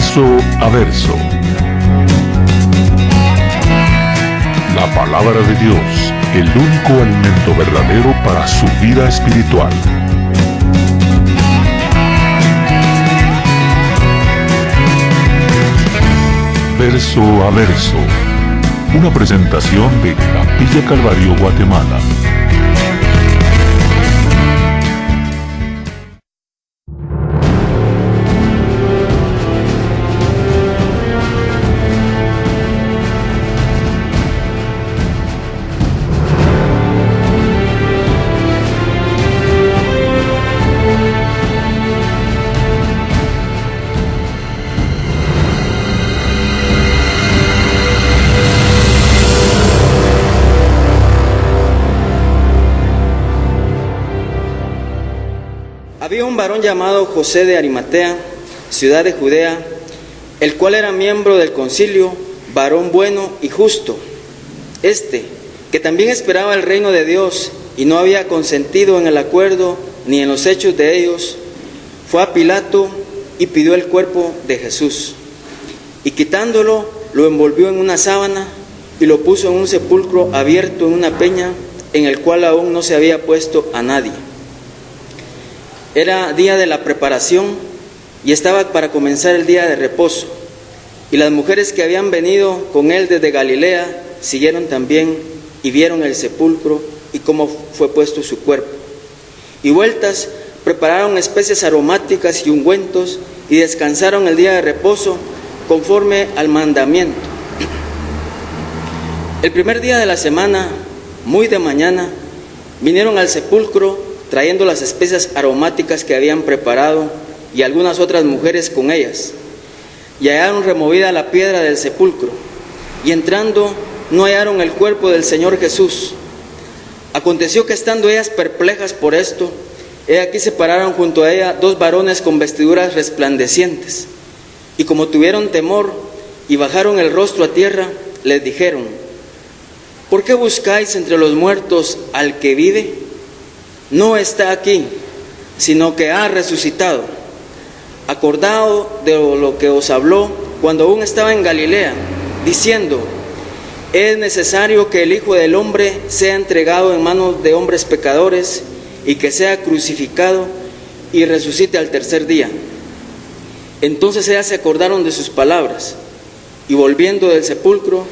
Verso a verso. La palabra de Dios, el único alimento verdadero para su vida espiritual. Verso a verso. Una presentación de Capilla Calvario, Guatemala. Había un varón llamado José de Arimatea, ciudad de Judea, el cual era miembro del concilio, varón bueno y justo. Que también esperaba el reino de Dios y no había consentido en el acuerdo ni en los hechos de ellos, fue a Pilato y pidió el cuerpo de Jesús. Y quitándolo, lo envolvió en una sábana y lo puso en un sepulcro abierto en una peña, en el cual aún no se había puesto a nadie. Era día de la preparación y estaba para comenzar el día de reposo. Y las mujeres que habían venido con él desde Galilea siguieron también y vieron el sepulcro y cómo fue puesto su cuerpo. Y vueltas prepararon especies aromáticas y ungüentos y descansaron el día de reposo conforme al mandamiento. El primer día de la semana, muy de mañana, vinieron al sepulcro trayendo las especias aromáticas que habían preparado y algunas otras mujeres con ellas. Y hallaron removida la piedra del sepulcro, y entrando no hallaron el cuerpo del Señor Jesús. Aconteció que estando ellas perplejas por esto, he aquí se pararon junto a ella dos varones con vestiduras resplandecientes, y como tuvieron temor y bajaron el rostro a tierra, les dijeron: ¿por qué buscáis entre los muertos al que vive? No está aquí, sino que ha resucitado. Acordado de lo que os habló cuando aún estaba en Galilea, diciendo: es necesario que el Hijo del Hombre sea entregado en manos de hombres pecadores y que sea crucificado y resucite al tercer día. Entonces ellas se acordaron de sus palabras y volviendo del sepulcro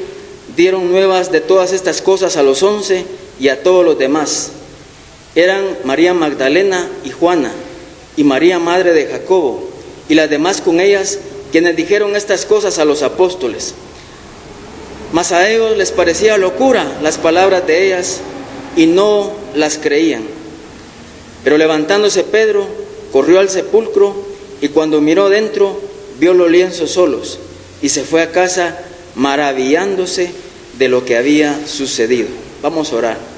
dieron nuevas de todas estas cosas a los 11 y a todos los demás. Eran María Magdalena y Juana, y María madre de Jacobo, y las demás con ellas, quienes dijeron estas cosas a los apóstoles. Mas a ellos les parecía locura las palabras de ellas, y no las creían. Pero levantándose Pedro, corrió al sepulcro, y cuando miró dentro, vio los lienzos solos, y se fue a casa maravillándose de lo que había sucedido. Vamos a orar.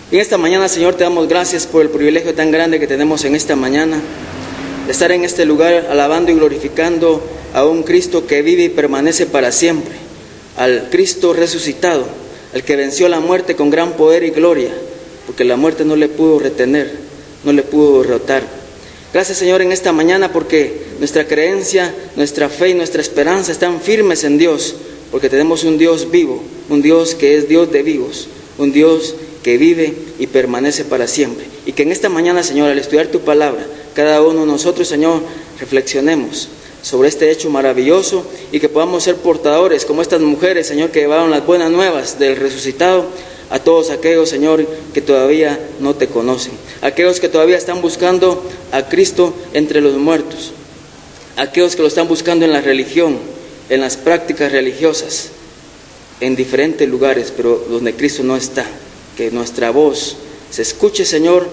En esta mañana, Señor, te damos gracias por el privilegio tan grande que tenemos en esta mañana, de estar en este lugar alabando y glorificando a un Cristo que vive y permanece para siempre, al Cristo resucitado, al que venció la muerte con gran poder y gloria, porque la muerte no le pudo retener, no le pudo derrotar. Gracias, Señor, en esta mañana porque nuestra creencia, nuestra fe y nuestra esperanza están firmes en Dios, porque tenemos un Dios vivo, un Dios que es Dios de vivos, un Dios que vive y permanece para siempre. Y que en esta mañana, Señor, al estudiar tu palabra, cada uno de nosotros, Señor, reflexionemos sobre este hecho maravilloso y que podamos ser portadores, como estas mujeres, Señor, que llevaron las buenas nuevas del resucitado a todos aquellos, Señor, que todavía no te conocen, aquellos que todavía están buscando a Cristo entre los muertos, aquellos que lo están buscando en la religión, en las prácticas religiosas, en diferentes lugares, pero donde Cristo no está. Que nuestra voz se escuche, Señor,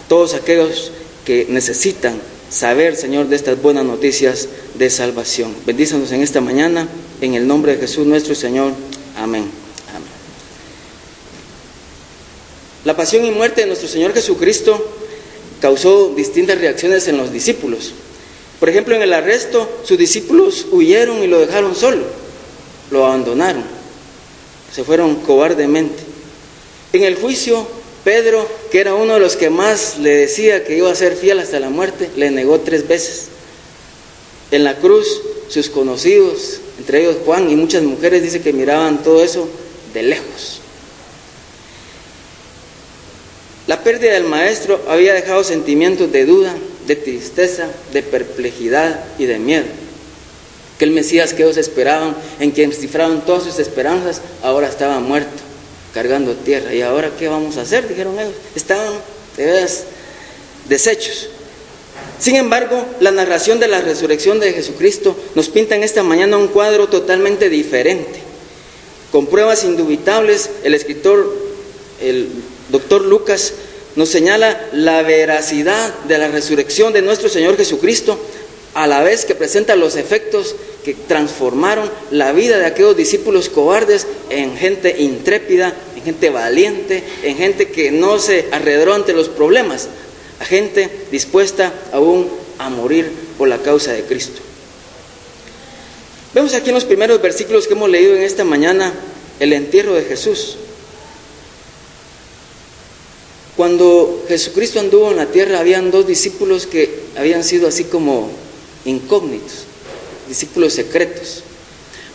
todos aquellos que necesitan saber, Señor, de estas buenas noticias de salvación. Bendícenos en esta mañana, en el nombre de Jesús nuestro Señor. Amén. Amén. La pasión y muerte de nuestro Señor Jesucristo causó distintas reacciones en los discípulos. Por ejemplo, en el arresto, sus discípulos huyeron y lo dejaron solo, lo abandonaron, se fueron cobardemente. En el juicio, Pedro, que era uno de los que más le decía que iba a ser fiel hasta la muerte, le negó 3 veces. En la cruz, sus conocidos, entre ellos Juan y muchas mujeres, dice que miraban todo eso de lejos. La pérdida del maestro había dejado sentimientos de duda, de tristeza, de perplejidad y de miedo. Que el Mesías que ellos esperaban, en quien cifraron todas sus esperanzas, ahora estaba muerto, cargando tierra. ¿Y ahora qué vamos a hacer?, dijeron ellos. Estaban de veras deshechos. Sin embargo, la narración de la resurrección de Jesucristo nos pinta en esta mañana un cuadro totalmente diferente. Con pruebas indubitables, el escritor, el doctor Lucas, nos señala la veracidad de la resurrección de nuestro Señor Jesucristo, a la vez que presenta los efectos que transformaron la vida de aquellos discípulos cobardes en gente intrépida, en gente valiente, en gente que no se arredró ante los problemas, a gente dispuesta aún a morir por la causa de Cristo. Vemos aquí en los primeros versículos que hemos leído en esta mañana el entierro de Jesús. Cuando Jesucristo anduvo en la tierra, habían dos discípulos que habían sido así como incógnitos, discípulos secretos,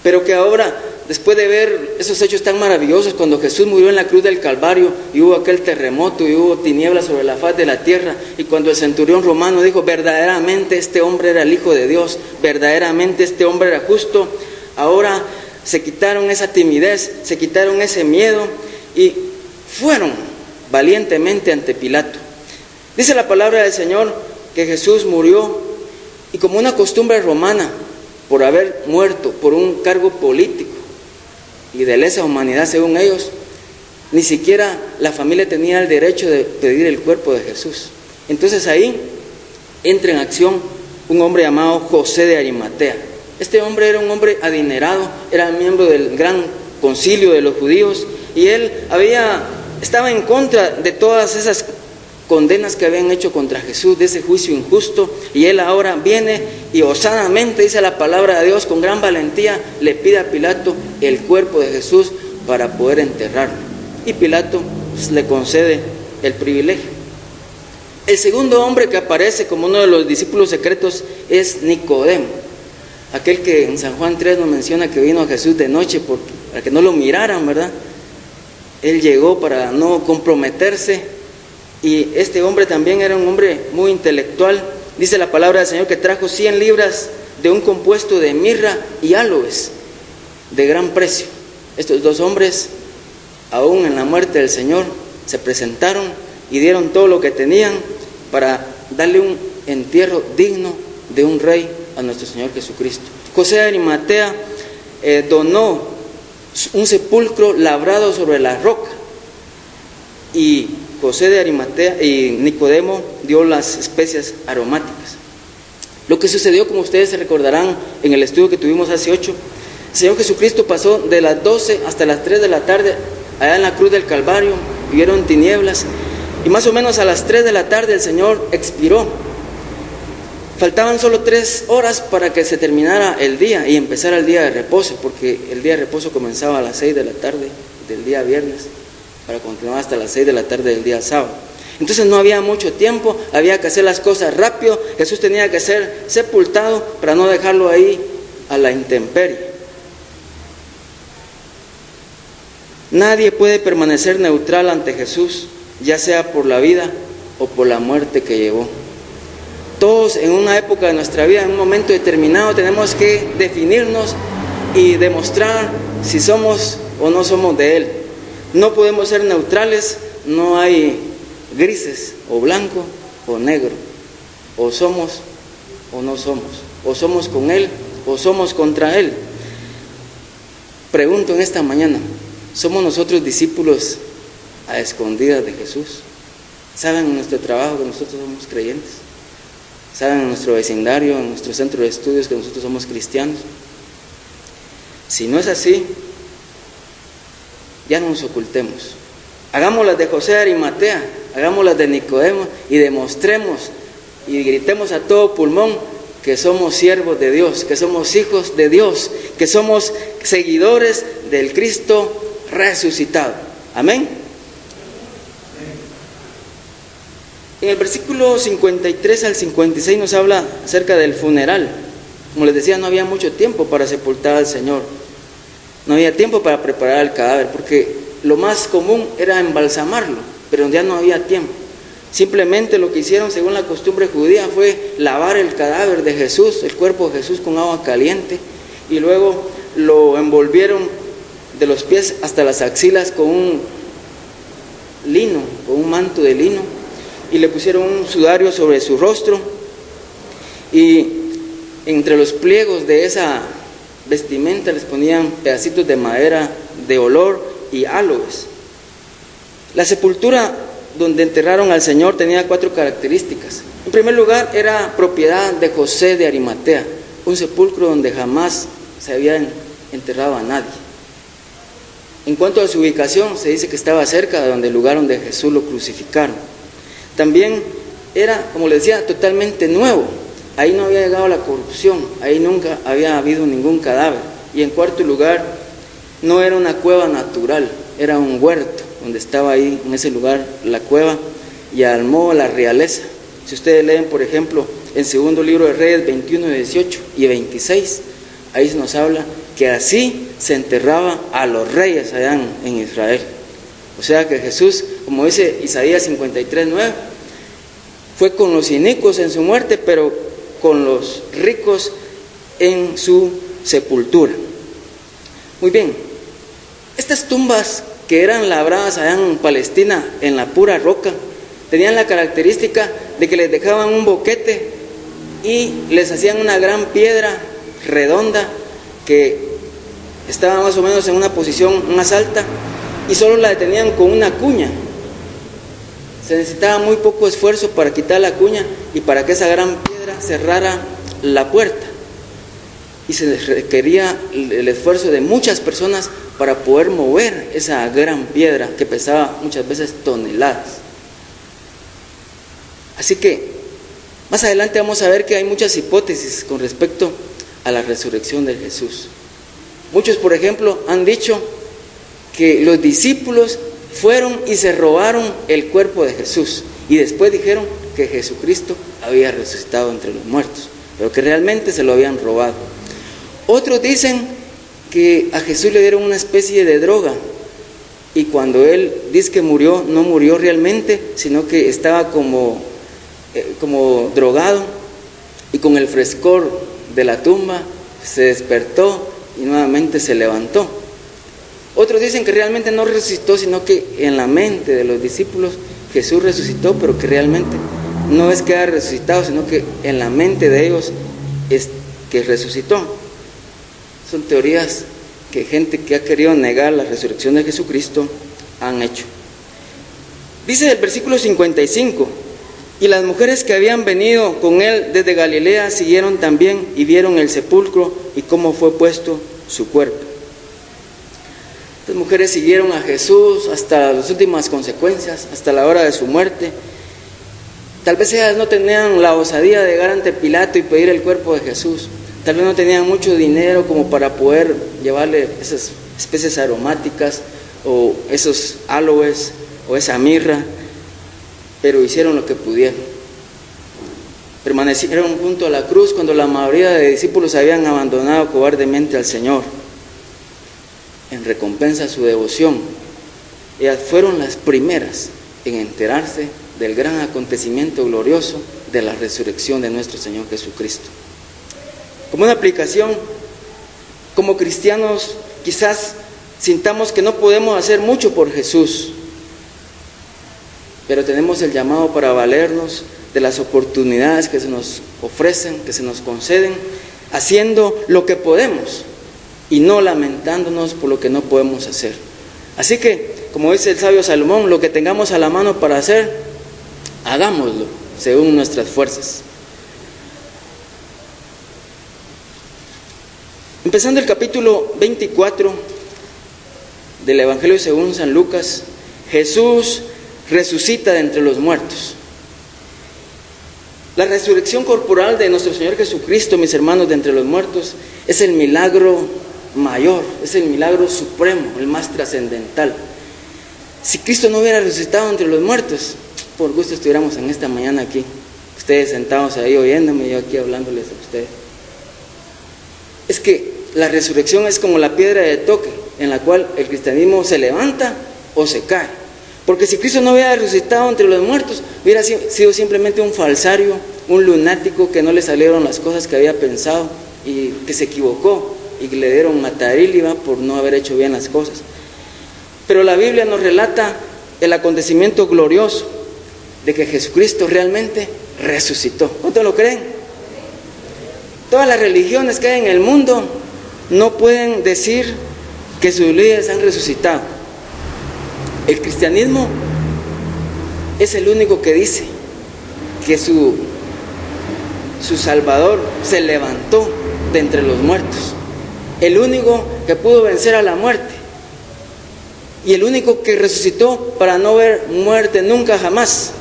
pero que ahora, después de ver esos hechos tan maravillosos, cuando Jesús murió en la cruz del Calvario y hubo aquel terremoto y hubo tinieblas sobre la faz de la tierra, y cuando el centurión romano dijo, verdaderamente este hombre era el Hijo de Dios, verdaderamente este hombre era justo, ahora se quitaron esa timidez, se quitaron ese miedo y fueron valientemente ante Pilato. Dice la palabra del Señor que Jesús murió, y como una costumbre romana, por haber muerto por un cargo político y de lesa humanidad según ellos, ni siquiera la familia tenía el derecho de pedir el cuerpo de Jesús. Entonces ahí entra en acción un hombre llamado José de Arimatea. Este hombre era un hombre adinerado, era miembro del gran concilio de los judíos, y él estaba en contra de todas esas condenas que habían hecho contra Jesús, de ese juicio injusto, y él ahora viene y osadamente, dice la palabra de Dios, con gran valentía le pide a Pilato el cuerpo de Jesús para poder enterrarlo, y Pilato le concede el privilegio. El segundo hombre que aparece como uno de los discípulos secretos es Nicodemo, aquel que en San Juan 3 nos menciona que vino a Jesús de noche para que no lo miraran, ¿verdad? Él llegó para no comprometerse. Y este hombre también era un hombre muy intelectual. Dice la palabra del Señor que trajo 100 libras de un compuesto de mirra y áloes de gran precio. Estos dos hombres, aún en la muerte del Señor, se presentaron y dieron todo lo que tenían para darle un entierro digno de un rey a nuestro Señor Jesucristo. José de Arimatea donó un sepulcro labrado sobre la roca, y José de Arimatea y Nicodemo dio las especias aromáticas. Lo que sucedió, como ustedes se recordarán en el estudio que tuvimos hace 8, el Señor Jesucristo pasó de las 12 hasta las 3 de la tarde allá en la cruz del Calvario, vieron tinieblas, y más o menos a las 3 de la tarde el Señor expiró. Faltaban solo 3 horas para que se terminara el día y empezara el día de reposo, porque el día de reposo comenzaba a las 6 de la tarde del día viernes, para continuar hasta las 6 de la tarde del día sábado. Entonces no había mucho tiempo, había que hacer las cosas rápido. Jesús tenía que ser sepultado para no dejarlo ahí a la intemperie. Nadie puede permanecer neutral ante Jesús, ya sea por la vida o por la muerte que llevó. Todos en una época de nuestra vida, en un momento determinado, tenemos que definirnos y demostrar si somos o no somos de Él. No podemos ser neutrales, no hay grises, o blanco o negro, o somos o no somos, o somos con Él o somos contra Él. Pregunto en esta mañana, ¿somos nosotros discípulos a escondidas de Jesús? ¿Saben en nuestro trabajo que nosotros somos creyentes? ¿Saben en nuestro vecindario, en nuestro centro de estudios que nosotros somos cristianos? Si no es así, ya no nos ocultemos. Hagamos las de José de Arimatea, hagamos las de Nicodemo y demostremos y gritemos a todo pulmón que somos siervos de Dios, que somos hijos de Dios, que somos seguidores del Cristo resucitado. Amén. En el versículo 53 al 56 nos habla acerca del funeral. Como les decía, no había mucho tiempo para sepultar al Señor. No había tiempo para preparar el cadáver, porque lo más común era embalsamarlo, pero ya no había tiempo. Simplemente lo que hicieron, según la costumbre judía, fue lavar el cadáver de Jesús, el cuerpo de Jesús, con agua caliente, y luego lo envolvieron de los pies hasta las axilas con un lino, con un manto de lino, y le pusieron un sudario sobre su rostro, y entre los pliegos de esa vestimenta les ponían pedacitos de madera de olor y aloes. La sepultura donde enterraron al Señor tenía 4 características. En primer lugar, era propiedad de José de Arimatea, un sepulcro donde jamás se había enterrado a nadie. En cuanto a su ubicación, se dice que estaba cerca de donde el lugar donde Jesús lo crucificaron. También era, como les decía, totalmente nuevo. Ahí no había llegado la corrupción, ahí nunca había habido ningún cadáver. Y en cuarto lugar, no era una cueva natural, era un huerto, donde estaba ahí en ese lugar la cueva, y armó la realeza. Si ustedes leen, por ejemplo, en segundo libro de Reyes 21, 18 y 26, ahí se nos habla que así se enterraba a los reyes allá en Israel. O sea que Jesús, como dice Isaías 53, 9, fue con los inicuos en su muerte, pero con los ricos en su sepultura. Muy bien, estas tumbas que eran labradas allá en Palestina en la pura roca, tenían la característica de que les dejaban un boquete y les hacían una gran piedra redonda que estaba más o menos en una posición más alta, y solo la detenían con una cuña. Se necesitaba muy poco esfuerzo para quitar la cuña y para que esa gran piedra cerrara la puerta, y se requería el esfuerzo de muchas personas para poder mover esa gran piedra que pesaba muchas veces toneladas. Así que más adelante vamos a ver que hay muchas hipótesis con respecto a la resurrección de Jesús. Muchos, por ejemplo, han dicho que los discípulos fueron y se robaron el cuerpo de Jesús, y después dijeron que Jesucristo había resucitado entre los muertos, pero que realmente se lo habían robado. Otros dicen que a Jesús le dieron una especie de droga, y cuando él dice que murió, no murió realmente, sino que estaba como drogado, y con el frescor de la tumba se despertó y nuevamente se levantó. Otros dicen que realmente no resucitó, sino que en la mente de los discípulos Jesús resucitó, pero que realmente no es que haya resucitado, sino que en la mente de ellos es que resucitó. Son teorías que gente que ha querido negar la resurrección de Jesucristo han hecho. Dice el versículo 55: y las mujeres que habían venido con él desde Galilea siguieron también y vieron el sepulcro y cómo fue puesto su cuerpo. Las mujeres siguieron a Jesús hasta las últimas consecuencias, hasta la hora de su muerte. Tal vez ellas no tenían la osadía de llegar ante Pilato y pedir el cuerpo de Jesús. Tal vez no tenían mucho dinero como para poder llevarle esas especies aromáticas o esos aloes o esa mirra, pero hicieron lo que pudieron. Permanecieron junto a la cruz cuando la mayoría de discípulos habían abandonado cobardemente al Señor. En recompensa a su devoción, ellas fueron las primeras en enterarse del gran acontecimiento glorioso de la resurrección de nuestro Señor Jesucristo. Como una aplicación, como cristianos quizás sintamos que no podemos hacer mucho por Jesús, pero tenemos el llamado para valernos de las oportunidades que se nos ofrecen, que se nos conceden, haciendo lo que podemos y no lamentándonos por lo que no podemos hacer. Así que, como dice el sabio Salomón, lo que tengamos a la mano para hacer, hagámoslo según nuestras fuerzas. Empezando el capítulo 24 del Evangelio según San Lucas, Jesús resucita de entre los muertos. La resurrección corporal de nuestro Señor Jesucristo, mis hermanos, de entre los muertos, es el milagro mayor, es el milagro supremo, el más trascendental. Si Cristo no hubiera resucitado entre los muertos, por gusto estuviéramos en esta mañana aquí, ustedes sentados ahí oyéndome y yo aquí hablándoles a ustedes. es que la resurrección es como la piedra de toque, en la cual el cristianismo se levanta o se cae. Porque si Cristo no hubiera resucitado entre los muertos, hubiera sido simplemente un falsario, un lunático que no le salieron las cosas que había pensado y que se equivocó y que le dieron mataríliba por no haber hecho bien las cosas. Pero la Biblia nos relata el acontecimiento glorioso de que Jesucristo realmente resucitó. ¿Cuántos lo creen? Todas las religiones que hay en el mundo no pueden decir que sus líderes han resucitado. El cristianismo es el único que dice que su Salvador se levantó de entre los muertos, el único que pudo vencer a la muerte y el único que resucitó para no ver muerte nunca jamás.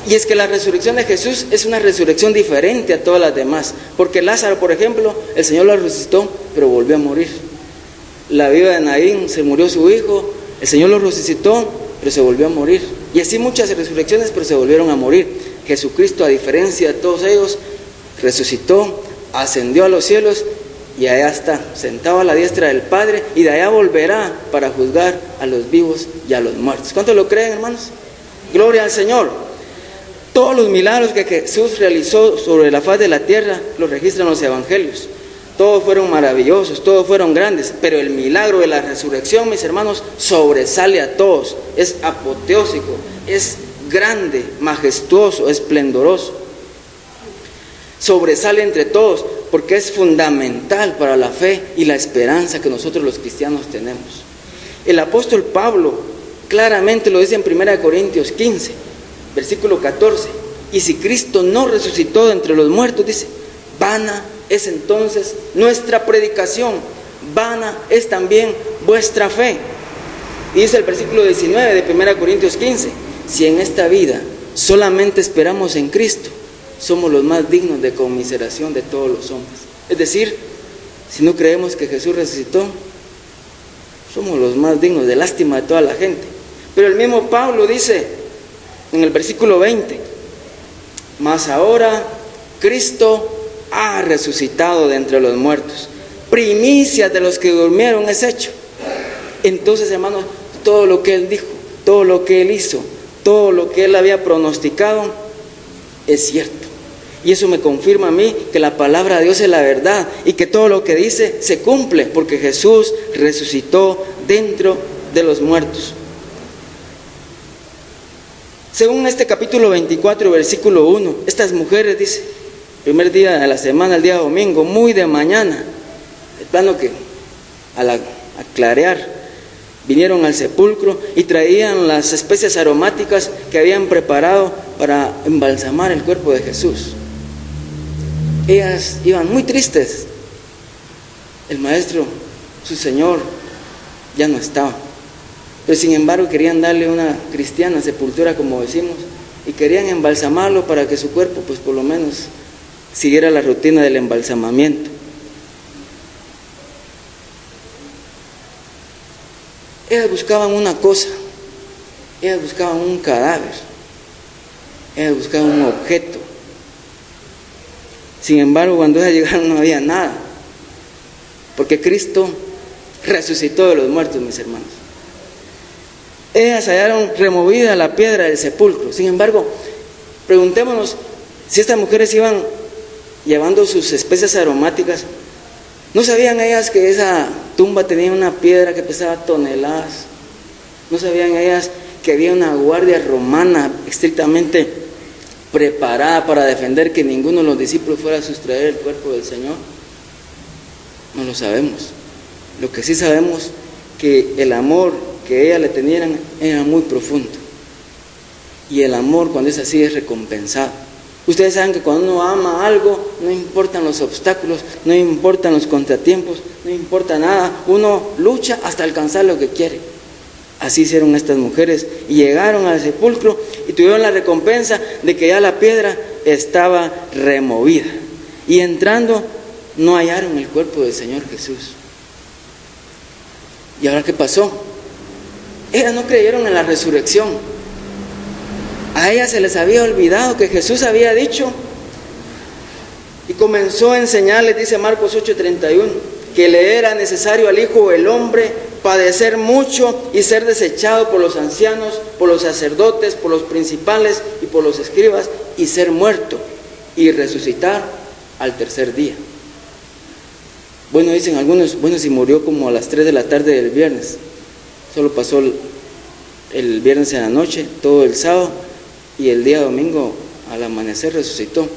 Y es que la resurrección de Jesús es una resurrección diferente a todas las demás, porque Lázaro, por ejemplo, el Señor lo resucitó, pero volvió a morir. La viuda de Naín, se murió su hijo, el Señor lo resucitó, pero se volvió a morir. Y así muchas resurrecciones, pero se volvieron a morir. Jesucristo, a diferencia de todos ellos, resucitó, ascendió a los cielos y allá está, sentado a la diestra del Padre, y de allá volverá para juzgar a los vivos y a los muertos. ¿Cuántos lo creen, hermanos? Gloria al Señor. Todos los milagros que Jesús realizó sobre la faz de la tierra los registran los evangelios. Todos fueron maravillosos, todos fueron grandes, pero el milagro de la resurrección, mis hermanos, sobresale a todos. Es apoteósico, es grande, majestuoso, esplendoroso. Sobresale entre todos porque es fundamental para la fe y la esperanza que nosotros los cristianos tenemos. El apóstol Pablo claramente lo dice en 1 Corintios 15, versículo 14. Y si Cristo no resucitó de entre los muertos, dice, vana es entonces nuestra predicación, vana es también vuestra fe. Y dice el versículo 19 de 1 Corintios 15, si en esta vida solamente esperamos en Cristo, somos los más dignos de conmiseración de todos los hombres. Es decir, si no creemos que Jesús resucitó, somos los más dignos de lástima de toda la gente. Pero el mismo Pablo dice en el versículo 20, mas ahora Cristo ha resucitado de entre los muertos, primicias de los que durmieron es hecho. Entonces, hermanos, todo lo que Él dijo, todo lo que Él hizo, todo lo que Él había pronosticado es cierto. Y eso me confirma a mí que la palabra de Dios es la verdad y que todo lo que dice se cumple, porque Jesús resucitó dentro de los muertos. Según este capítulo 24, versículo 1, estas mujeres, dice, primer día de la semana, el día domingo, muy de mañana, el plano que al clarear vinieron al sepulcro y traían las especias aromáticas que habían preparado para embalsamar el cuerpo de Jesús. Ellas iban muy tristes. El maestro, su Señor, ya no estaba. Pero sin embargo querían darle una cristiana sepultura, como decimos, y querían embalsamarlo para que su cuerpo, pues por lo menos, siguiera la rutina del embalsamamiento. Ellas buscaban una cosa, ellas buscaban un cadáver, ellas buscaban un objeto. Sin embargo, cuando ellas llegaron no había nada, porque Cristo resucitó de los muertos, mis hermanos. Ellas hallaron removida la piedra del sepulcro. Sin embargo, preguntémonos si estas mujeres iban llevando sus especias aromáticas. ¿No sabían ellas que esa tumba tenía una piedra que pesaba toneladas? ¿No sabían ellas que había una guardia romana estrictamente preparada para defender que ninguno de los discípulos fuera a sustraer el cuerpo del Señor? No lo sabemos. Lo que sí sabemos que el amor que ellas le tenían era muy profundo. Y el amor, cuando es así, es recompensado. Ustedes saben que cuando uno ama algo, no importan los obstáculos, no importan los contratiempos, no importa nada, uno lucha hasta alcanzar lo que quiere. Así hicieron estas mujeres y llegaron al sepulcro y tuvieron la recompensa de que ya la piedra estaba removida. Y entrando, no hallaron el cuerpo del Señor Jesús. ¿Y ahora qué pasó? Ellas no creyeron en la resurrección. A ellas se les había olvidado que Jesús había dicho Y comenzó a enseñarles, dice Marcos 8:31, que le era necesario al Hijo del Hombre padecer mucho y ser desechado por los ancianos, por los sacerdotes, por los principales y por los escribas, y ser muerto y resucitar al tercer día. Bueno, dicen algunos, bueno, si murió como a las 3 de la tarde del viernes, solo pasó el viernes en la noche, todo el sábado, y el día domingo al amanecer resucitó.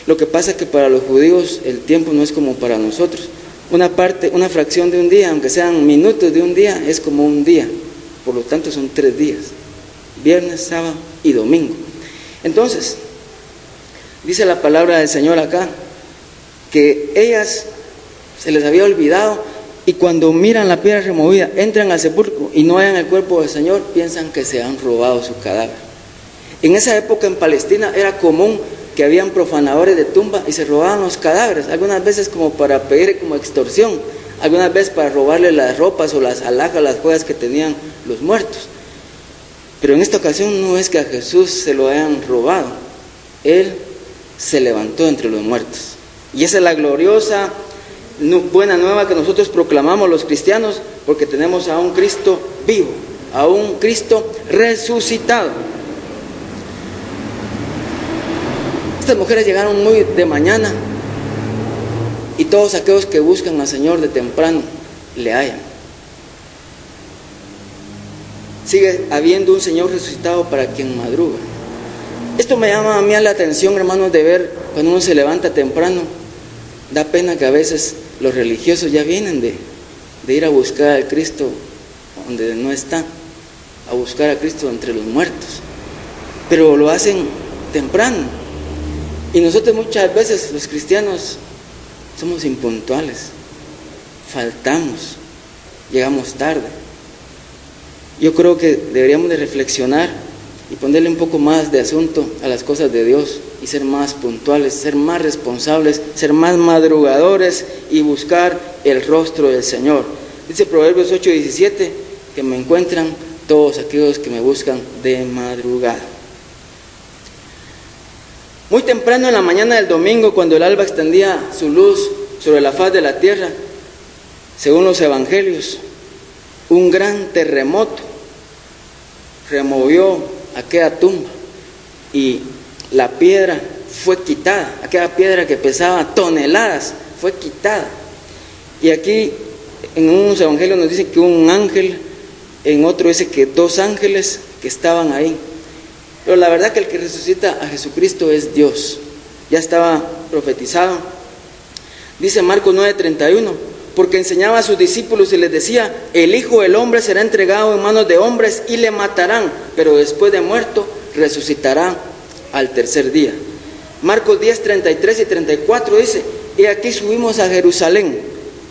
Lo que pasa es que para los judíos el tiempo no es como para nosotros. Una fracción de un día, aunque sean minutos de un día, es como un día. Por lo tanto son 3 días, viernes, sábado y domingo. Entonces, dice la palabra del Señor acá, que ellas se les había olvidado, y cuando miran la piedra removida, entran al sepulcro y no hallan el cuerpo del Señor, piensan que se han robado su cadáver. En esa época en Palestina era común que habían profanadores de tumba y se robaban los cadáveres, algunas veces como para pedir como extorsión, algunas veces para robarle las ropas o las alhajas, las joyas que tenían los muertos. Pero en esta ocasión no es que a Jesús se lo hayan robado, Él se levantó entre los muertos. Y esa es la gloriosa buena nueva que nosotros proclamamos los cristianos, porque tenemos a un Cristo vivo, a un Cristo resucitado. Estas mujeres llegaron muy de mañana, y todos aquellos que buscan al Señor de temprano le hallan. Sigue habiendo un Señor resucitado para quien madruga. Esto me llama a mí la atención, hermanos, de ver cuando uno se levanta temprano. Da pena que a veces los religiosos ya vienen de ir a buscar al Cristo donde no está, a buscar a Cristo entre los muertos, pero lo hacen temprano. Y nosotros muchas veces, los cristianos, somos impuntuales, faltamos, llegamos tarde. Yo creo que deberíamos de reflexionar y ponerle un poco más de asunto a las cosas de Dios y ser más puntuales, ser más responsables, ser más madrugadores y buscar el rostro del Señor. Dice Proverbios 8:17, que me encuentran todos aquellos que me buscan de madrugada. Muy temprano en la mañana del domingo, cuando el alba extendía su luz sobre la faz de la tierra, según los evangelios, un gran terremoto removió aquella tumba y la piedra fue quitada. Aquella piedra que pesaba toneladas fue quitada. Y aquí en unos evangelios nos dice que un ángel, en otro dice que 2 ángeles que estaban ahí. Pero la verdad que el que resucita a Jesucristo es Dios. Ya estaba profetizado. Dice Marcos 9:31, porque enseñaba a sus discípulos y les decía: el Hijo del Hombre será entregado en manos de hombres y le matarán, pero después de muerto resucitará al tercer día. Marcos 10:33 y 34 dice: y aquí subimos a Jerusalén,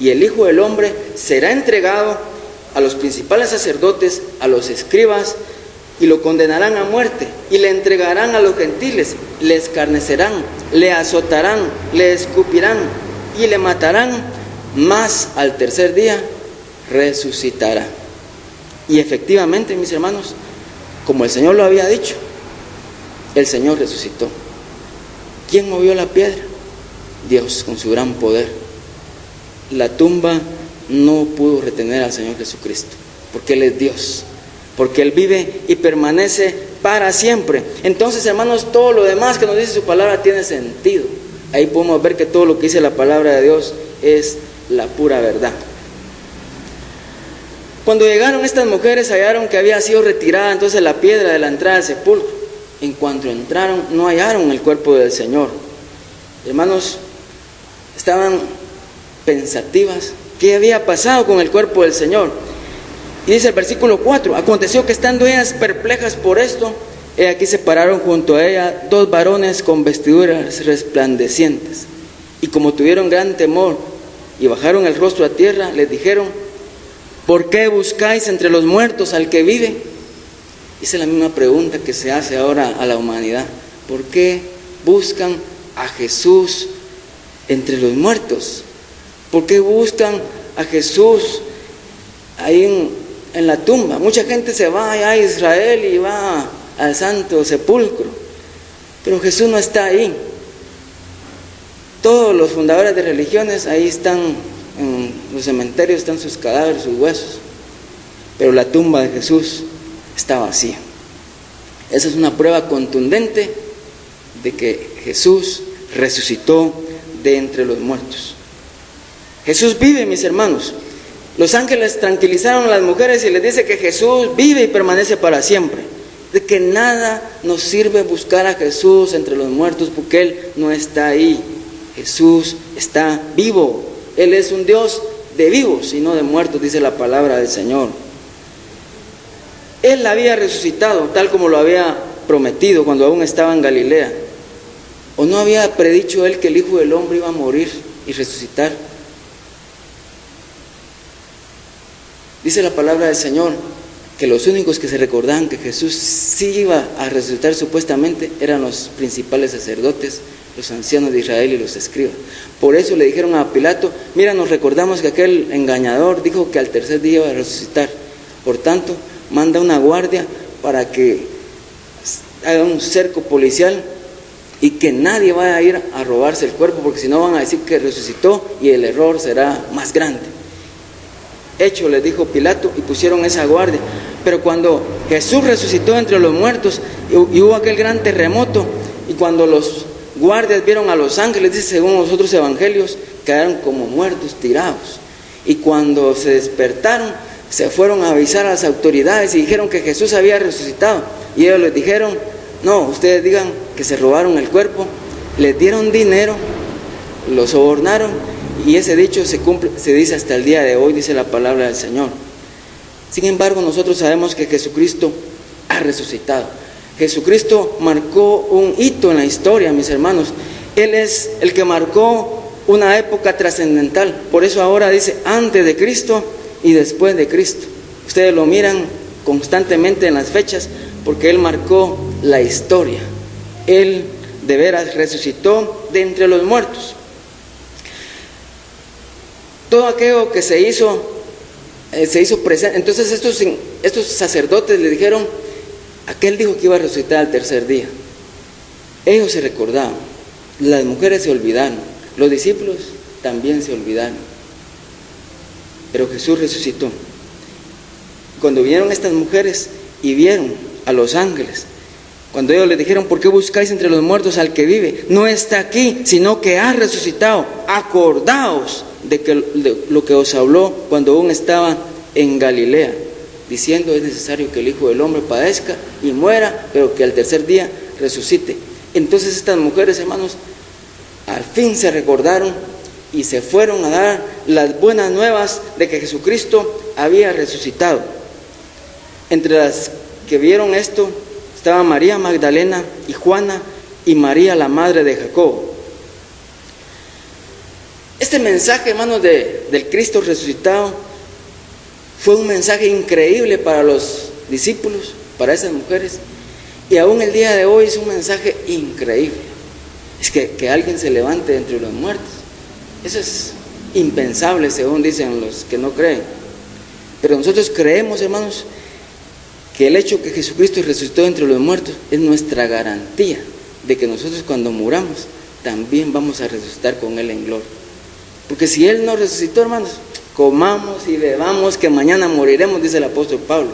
y el Hijo del Hombre será entregado a los principales sacerdotes, a los escribas, y lo condenarán a muerte, y le entregarán a los gentiles, le escarnecerán, le azotarán, le escupirán, y le matarán, mas al tercer día resucitará. Y efectivamente, mis hermanos, como el Señor lo había dicho, el Señor resucitó. ¿Quién movió la piedra? Dios, con su gran poder. La tumba no pudo retener al Señor Jesucristo, porque Él es Dios, porque Él vive y permanece para siempre. Entonces, hermanos, todo lo demás que nos dice su palabra tiene sentido. Ahí podemos ver que todo lo que dice la palabra de Dios es la pura verdad. Cuando llegaron estas mujeres, hallaron que había sido retirada entonces la piedra de la entrada al sepulcro. En cuanto entraron, no hallaron el cuerpo del Señor. Hermanos, estaban pensativas. ¿Qué había pasado con el cuerpo del Señor? Y dice el versículo 4, aconteció que estando ellas perplejas por esto, aquí se pararon junto a ella 2 varones con vestiduras resplandecientes. Y como tuvieron gran temor y bajaron el rostro a tierra, les dijeron: ¿por qué buscáis entre los muertos al que vive? Esa es la misma pregunta que se hace ahora a la humanidad. ¿Por qué buscan a Jesús entre los muertos? ¿Por qué buscan a Jesús ahí en la tumba? Mucha gente se va allá a Israel y va al santo sepulcro, pero Jesús no está ahí. Todos los fundadores de religiones, ahí están, en los cementerios están sus cadáveres, sus huesos, pero la tumba de Jesús está vacía. Esa es una prueba contundente de que Jesús resucitó de entre los muertos. Jesús vive, mis hermanos. Los ángeles tranquilizaron a las mujeres y les dice que Jesús vive y permanece para siempre. De que nada nos sirve buscar a Jesús entre los muertos porque Él no está ahí. Jesús está vivo. Él es un Dios de vivos y no de muertos, dice la palabra del Señor. Él había resucitado tal como lo había prometido cuando aún estaba en Galilea. ¿O no había predicho Él que el Hijo del Hombre iba a morir y resucitar? Dice la palabra del Señor que los únicos que se recordaban que Jesús sí iba a resucitar supuestamente eran los principales sacerdotes, los ancianos de Israel y los escribas. Por eso le dijeron a Pilato: mira, nos recordamos que aquel engañador dijo que al tercer día iba a resucitar. Por tanto, manda una guardia para que haga un cerco policial y que nadie vaya a ir a robarse el cuerpo, porque si no van a decir que resucitó y el error será más grande. Hecho, les dijo Pilato, y pusieron esa guardia. Pero cuando Jesús resucitó entre los muertos y hubo aquel gran terremoto, y cuando los guardias vieron a los ángeles, dice según los otros evangelios, quedaron como muertos, tirados. Y cuando se despertaron, se fueron a avisar a las autoridades y dijeron que Jesús había resucitado. Y ellos les dijeron: no, ustedes digan que se robaron el cuerpo. Les dieron dinero, los sobornaron, y ese dicho se cumple, se dice hasta el día de hoy, dice la palabra del Señor. Sin embargo, nosotros sabemos que Jesucristo ha resucitado. Jesucristo marcó un hito en la historia, mis hermanos. Él es el que marcó una época trascendental. Por eso ahora dice antes de Cristo y después de Cristo. Ustedes lo miran constantemente en las fechas porque Él marcó la historia. Él de veras resucitó de entre los muertos. Todo aquello que se hizo presente. Entonces estos sacerdotes le dijeron: aquel dijo que iba a resucitar al tercer día. Ellos se recordaban, las mujeres se olvidaron, los discípulos también se olvidaron. Pero Jesús resucitó. Cuando vinieron estas mujeres y vieron a los ángeles, cuando ellos les dijeron: ¿por qué buscáis entre los muertos al que vive? No está aquí, sino que ha resucitado. Acordaos de lo que os habló cuando aún estaba en Galilea, diciendo: es necesario que el Hijo del Hombre padezca y muera, pero que al tercer día resucite. Entonces estas mujeres, hermanos, al fin se recordaron y se fueron a dar las buenas nuevas de que Jesucristo había resucitado. Entre las que vieron esto estaba María Magdalena y Juana y María, la madre de Jacobo. Este mensaje, hermanos, del Cristo resucitado fue un mensaje increíble para los discípulos, para esas mujeres, y aún el día de hoy es un mensaje increíble. Es que alguien se levante entre los muertos. Eso es impensable, según dicen los que no creen. Pero nosotros creemos, hermanos, que el hecho que Jesucristo resucitó entre los muertos es nuestra garantía de que nosotros cuando muramos también vamos a resucitar con Él en gloria. Porque si Él no resucitó, hermanos, comamos y bebamos que mañana moriremos, dice el apóstol Pablo.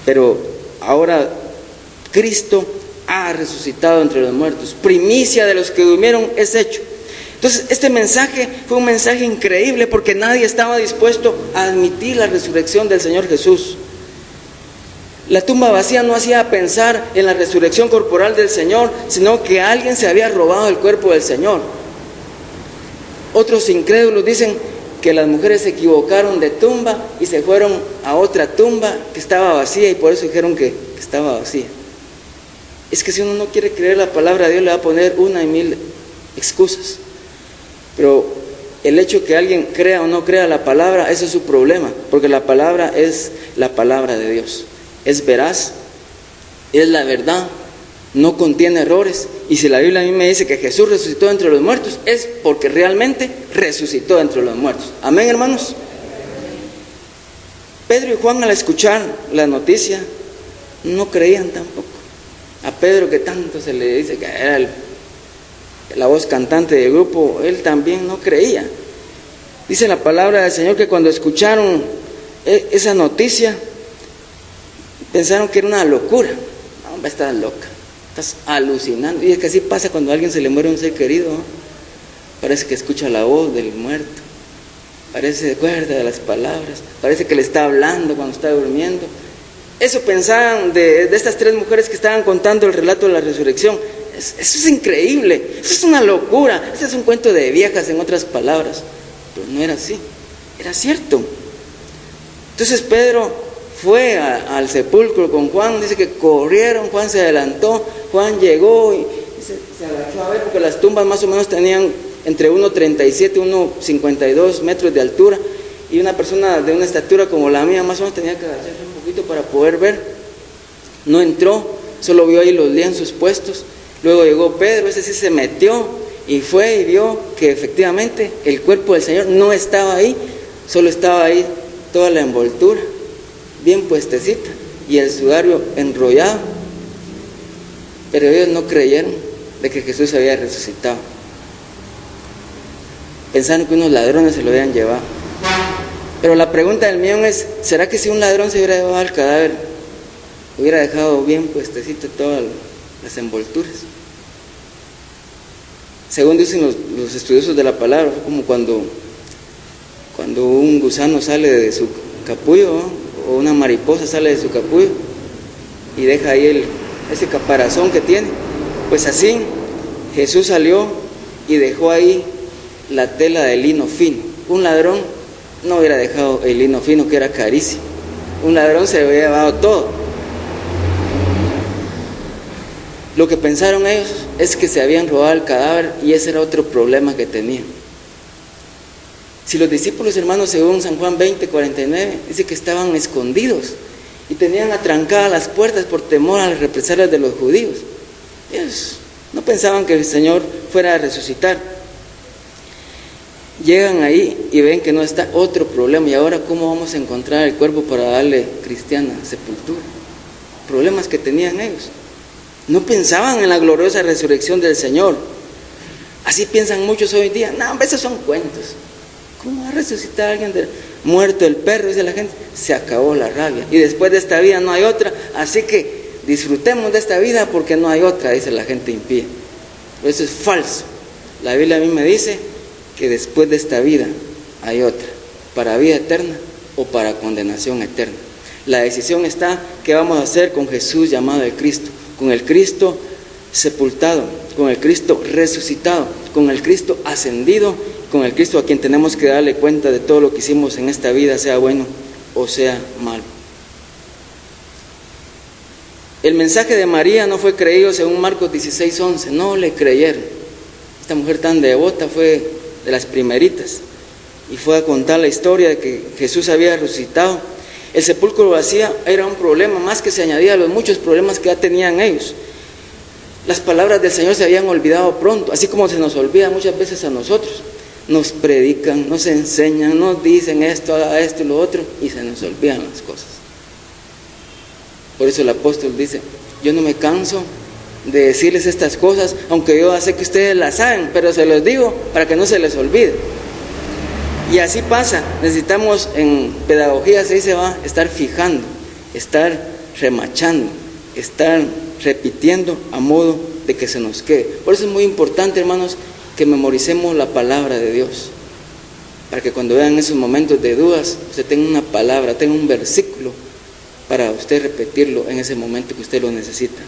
Pero ahora Cristo ha resucitado entre los muertos. Primicia de los que durmieron es hecho. Entonces este mensaje fue un mensaje increíble porque nadie estaba dispuesto a admitir la resurrección del Señor Jesús. La tumba vacía no hacía pensar en la resurrección corporal del Señor, sino que alguien se había robado el cuerpo del Señor. Otros incrédulos dicen que las mujeres se equivocaron de tumba y se fueron a otra tumba que estaba vacía y por eso dijeron que estaba vacía. Es que si uno no quiere creer la palabra de Dios, le va a poner una y mil excusas. Pero el hecho que alguien crea o no crea la palabra, ese es su problema, porque la palabra es la palabra de Dios. Es veraz, es la verdad, no contiene errores. Y si la Biblia a mí me dice que Jesús resucitó entre los muertos, es porque realmente resucitó entre los muertos. Amén, hermanos. Pedro y Juan, al escuchar la noticia, no creían tampoco. A Pedro, que tanto se le dice que era la voz cantante del grupo, él también no creía. Dice la palabra del Señor que cuando escucharon esa noticia, pensaron que era una locura. No, estás loca, estás alucinando. Y es que así pasa cuando a alguien se le muere un ser querido, ¿no? Parece que escucha la voz del muerto, parece que se acuerda de las palabras, parece que le está hablando cuando está durmiendo. Eso pensaban de estas tres mujeres que estaban contando el relato de la resurrección. Eso es increíble, eso es una locura, eso es un cuento de viejas, en otras palabras. Pero no era así, era cierto. Entonces Pedro fue al sepulcro con Juan, dice que corrieron, Juan se adelantó, Juan llegó y se agachó a ver, porque las tumbas más o menos tenían entre 1,37 y 1,52 metros de altura, y una persona de una estatura como la mía más o menos tenía que agacharse un poquito para poder ver. No entró, solo vio ahí los lienzos puestos. Luego llegó Pedro, ese sí se metió y fue y vio que efectivamente el cuerpo del Señor no estaba ahí, solo estaba ahí toda la envoltura bien puestecita y el sudario enrollado. Pero ellos no creyeron de que Jesús había resucitado. Pensaron que unos ladrones se lo habían llevado. Pero la pregunta del millón es, ¿será que si un ladrón se hubiera llevado al cadáver, hubiera dejado bien puestecito todas las envolturas? Según dicen los estudiosos de la palabra, fue como cuando un gusano sale de su capullo, ¿no? O una mariposa sale de su capullo y deja ahí ese caparazón que tiene. Pues así Jesús salió y dejó ahí la tela de lino fino. Un ladrón no hubiera dejado el lino fino, que era carísimo. Un ladrón se había llevado todo. Lo que pensaron ellos es que se habían robado el cadáver, y ese era otro problema que tenían. Si los discípulos, hermanos, según San Juan 20:49, dice que estaban escondidos y tenían atrancadas las puertas por temor a las represalias de los judíos. Ellos no pensaban que el Señor fuera a resucitar. Llegan ahí y ven que no está, otro problema. ¿Y ahora cómo vamos a encontrar el cuerpo para darle cristiana sepultura? Problemas que tenían ellos. No pensaban en la gloriosa resurrección del Señor. Así piensan muchos hoy en día. No, esos son cuentos. ¿Cómo va a resucitar a alguien muerto el perro? Dice la gente. Se acabó la rabia. Y después de esta vida no hay otra. Así que disfrutemos de esta vida porque no hay otra, dice la gente impía. Pero eso es falso. La Biblia a mí me dice que después de esta vida hay otra, para vida eterna o para condenación eterna. La decisión está, ¿qué vamos a hacer con Jesús llamado el Cristo? Con el Cristo sepultado, con el Cristo resucitado, con el Cristo ascendido, con el Cristo a quien tenemos que darle cuenta de todo lo que hicimos en esta vida, sea bueno o sea malo. El mensaje de María no fue creído según Marcos 16:11, no le creyeron. Esta mujer tan devota fue de las primeritas y fue a contar la historia de que Jesús había resucitado. El sepulcro vacío era un problema más que se añadía a los muchos problemas que ya tenían ellos. Las palabras del Señor se habían olvidado pronto, así como se nos olvida muchas veces a nosotros. Nos predican, nos enseñan, nos dicen esto, haga esto y lo otro, y se nos olvidan las cosas. Por eso el apóstol dice, yo no me canso de decirles estas cosas, aunque yo sé que ustedes las saben, pero se los digo para que no se les olvide. Y así pasa, necesitamos en pedagogía, se dice, estar fijando, estar remachando, estar repitiendo a modo de que se nos quede. Por eso es muy importante, hermanos, que memoricemos la palabra de Dios, para que cuando vean esos momentos de dudas, usted tenga una palabra, tenga un versículo para usted repetirlo en ese momento que usted lo necesita.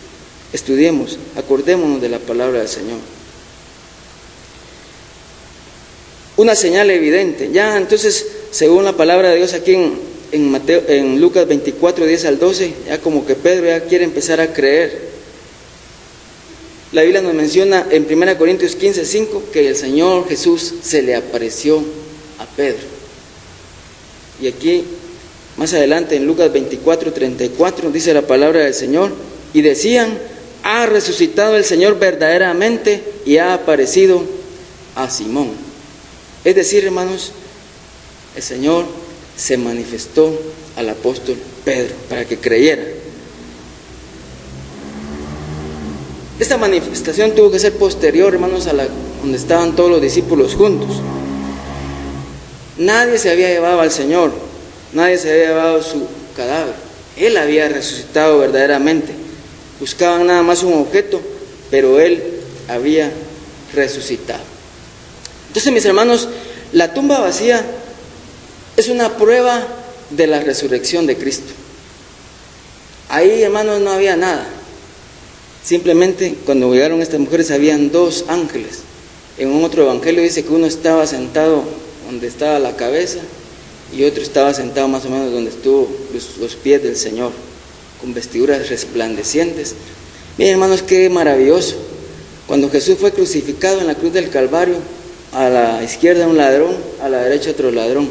Estudiemos, acordémonos de la palabra del Señor. Una señal evidente. Ya entonces, según la palabra de Dios aquí en Lucas 24:10-12, ya como que Pedro ya quiere empezar a creer. La Biblia nos menciona en 1 Corintios 15:5 que el Señor Jesús se le apareció a Pedro. Y aquí, más adelante en Lucas 24:34, dice la palabra del Señor, y decían, ha resucitado el Señor verdaderamente y ha aparecido a Simón. Es decir, hermanos, el Señor se manifestó al apóstol Pedro para que creyera. Esta manifestación tuvo que ser posterior, hermanos, a donde estaban todos los discípulos juntos. Nadie se había llevado al Señor, nadie se había llevado su cadáver. Él había resucitado verdaderamente. Buscaban nada más un objeto, pero Él había resucitado. Entonces, mis hermanos, la tumba vacía es una prueba de la resurrección de Cristo. Ahí, hermanos, no había nada. Simplemente cuando llegaron estas mujeres habían 2 ángeles. En un otro evangelio dice que uno estaba sentado donde estaba la cabeza y otro estaba sentado más o menos donde estuvo los pies del Señor, con vestiduras resplandecientes. Miren, hermanos, qué maravilloso. Cuando Jesús fue crucificado en la cruz del Calvario, a la izquierda un ladrón, a la derecha otro ladrón.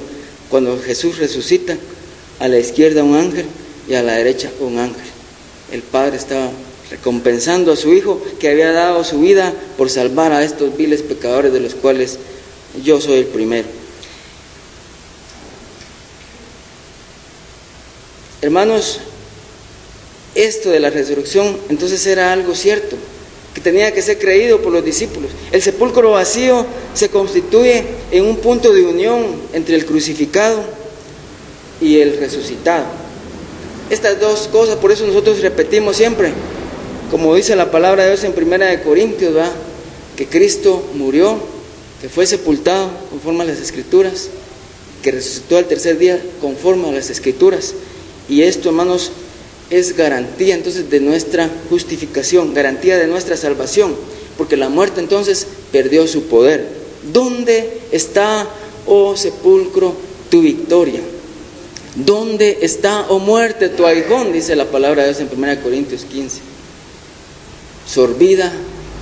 Cuando Jesús resucita, a la izquierda un ángel y a la derecha un ángel. El Padre estaba recompensando a su Hijo que había dado su vida por salvar a estos viles pecadores, de los cuales yo soy el primero. Hermanos, esto de la resurrección entonces era algo cierto, que tenía que ser creído por los discípulos. El sepulcro vacío se constituye en un punto de unión entre el crucificado y el resucitado. Estas 2 cosas, por eso nosotros repetimos siempre, como dice la palabra de Dios en 1 Corintios, ¿verdad?, que Cristo murió, que fue sepultado conforme a las Escrituras, que resucitó al tercer día conforme a las Escrituras. Y esto, hermanos, es garantía entonces de nuestra justificación, garantía de nuestra salvación, porque la muerte entonces perdió su poder. ¿Dónde está, oh sepulcro, tu victoria? ¿Dónde está, oh muerte, tu aguijón? Dice la palabra de Dios en 1 Corintios 15. Sorbida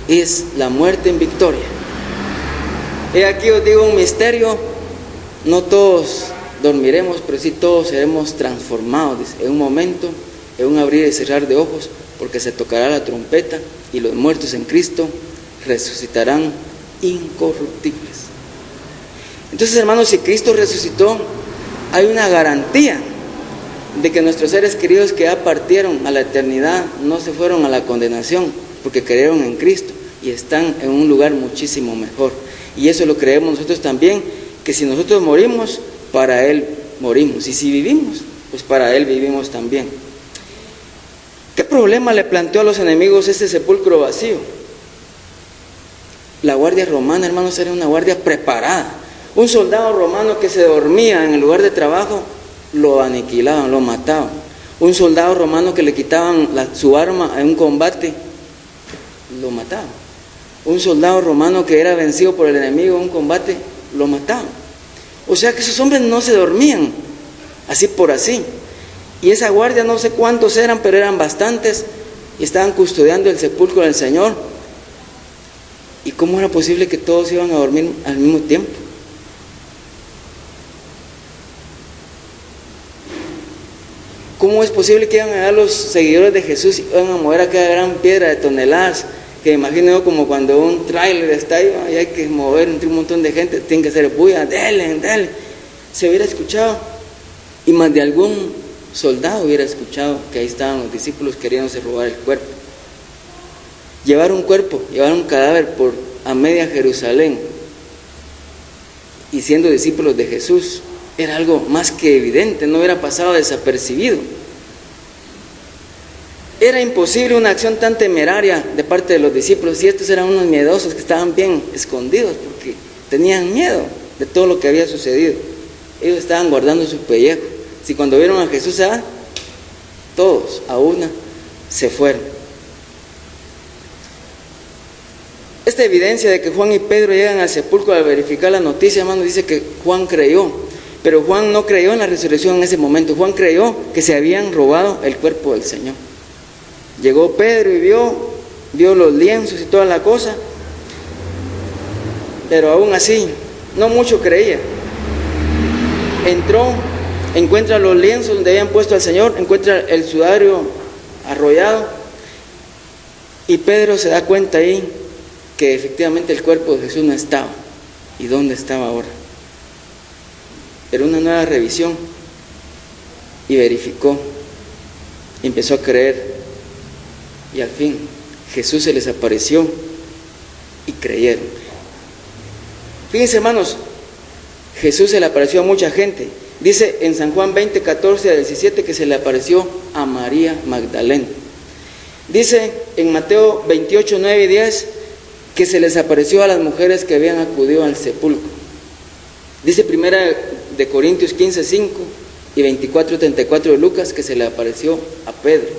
es la muerte en victoria. He aquí os digo un misterio: no todos dormiremos, pero sí todos seremos transformados, dice, en un momento, en un abrir y cerrar de ojos, porque se tocará la trompeta y los muertos en Cristo resucitarán incorruptibles. Entonces, hermanos, si Cristo resucitó, hay una garantía de que nuestros seres queridos que ya partieron a la eternidad no se fueron a la condenación, porque creyeron en Cristo y están en un lugar muchísimo mejor. Y eso lo creemos nosotros también, que si nosotros morimos, para Él morimos, y si vivimos, pues para Él vivimos también. ¿Qué problema le planteó a los enemigos este sepulcro vacío? La guardia romana, hermanos, era una guardia preparada. Un soldado romano que se dormía en el lugar de trabajo, lo aniquilaban, lo mataban. Un soldado romano que le quitaban su arma en un combate, lo mataban. Un soldado romano que era vencido por el enemigo en un combate, lo mataban. O sea que esos hombres no se dormían así por así. Y esa guardia, no sé cuántos eran, pero eran bastantes, y estaban custodiando el sepulcro del Señor. ¿Y cómo era posible que todos iban a dormir al mismo tiempo? ¿Cómo es posible que iban a dar los seguidores de Jesús y iban a mover aquella gran piedra de toneladas? Que imagino yo como cuando un tráiler está ahí y hay que mover entre un montón de gente, tiene que hacer bulla, dele. Se hubiera escuchado, y más de algún soldado hubiera escuchado que ahí estaban los discípulos queriéndose robar el cuerpo. Llevar un cuerpo, llevar un cadáver a media Jerusalén y siendo discípulos de Jesús era algo más que evidente, no hubiera pasado desapercibido. Era imposible una acción tan temeraria de parte de los discípulos, y estos eran unos miedosos que estaban bien escondidos porque tenían miedo de todo lo que había sucedido. Ellos estaban guardando su pellejo. Si cuando vieron a Jesús, todos a una se fueron. Esta evidencia de que Juan y Pedro llegan al sepulcro al verificar la noticia, hermano, dice que Juan creyó, pero Juan no creyó en la resurrección en ese momento. Juan creyó que se habían robado el cuerpo del Señor. Llegó Pedro y vio los lienzos y toda la cosa, pero aún así no mucho creía. Entró, encuentra los lienzos donde habían puesto al Señor, encuentra el sudario arrollado, y Pedro se da cuenta ahí que efectivamente el cuerpo de Jesús no estaba. ¿Y dónde estaba ahora? Era una nueva revisión, y verificó, y empezó a creer. Y al fin Jesús se les apareció y creyeron. Fíjense, hermanos, Jesús se le apareció a mucha gente. Dice en San Juan 20, 14 a 17 que se le apareció a María Magdalena. Dice en Mateo 28, 9 y 10 que se les apareció a las mujeres que habían acudido al sepulcro. Dice 1 de Corintios 15, 5 y 24, 34 de Lucas que se le apareció a Pedro.